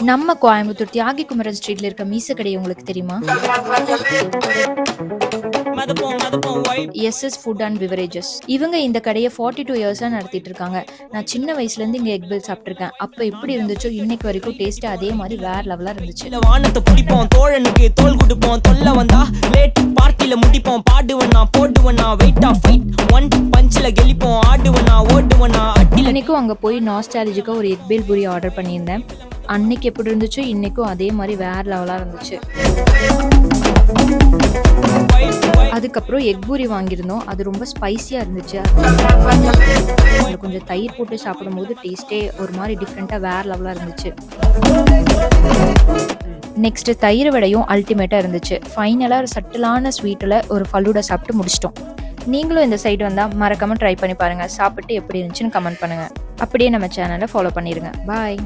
நம்ம கோயம்புத்தூர் தியாகி குமரன் ஸ்ட்ரீட்ல இருக்க மீச கடை உங்களுக்கு தெரியுமா? SS food and beverages. இவங்க இந்த கடையை 42 இயர்ஸா நடத்திட்டு இருக்காங்க. நான் சின்ன வயசுல இருந்து இங்க எக் பில் சாப்பிட்டிருக்கேன். அப்ப எப்படி இருந்துச்சோ இன்னைக்கு வரைக்கும் டேஸ்ட் அதே மாதிரி வேற லெவலா இருந்துச்சு. வானத்தை பிடிப்போம், தோழனுக்கு தோல் கொடுப்போம், தொல்ல வந்தா லேட் பார்ட்டில முடிப்போம், பாடுவனா போடுவனா வெயிட் ஆஃப் ஃபைட் ஒன் பஞ்ச்ல கெலிப்போம், ஆடுவனா ஓடுவனா அட்டில. இன்னைக்கும் அங்க போய் நாஸ்டாலஜிக்கா ஒரு எக் பேல் பூரி ஆர்டர் பண்ணியிருந்தேன். அன்னைக்கு எப்படி இருந்துச்சோ இன்னைக்கும் அதே மாதிரி வேற லெவலா இருந்துச்சு. அதுக்கப்புறம் எக் பூரி வாங்கியிருந்தோம். அது ரொம்ப ஸ்பைசியா இருந்துச்சு. அதில் கொஞ்சம் தயிர் போட்டு சாப்பிடும் போது டேஸ்டே ஒரு மாதிரி டிஃப்ரெண்டா வேற லெவலா இருந்துச்சு. நெக்ஸ்ட் தயிர் வடையும் அல்டிமேட்டா இருந்துச்சு. ஃபைனலா ஒரு சட்டிலான ஸ்வீட்டில் ஒரு ஃபலூடா சாப்பிட்டு முடிச்சிட்டோம். நீங்களும் இந்த சைடு வந்தால் மறக்காம ட்ரை பண்ணி பாருங்க. சாப்பிட்டு எப்படி இருந்துச்சுன்னு கமெண்ட் பண்ணுங்க. அப்படியே நம்ம சேனலை ஃபாலோ பண்ணிடுங்க. பாய்.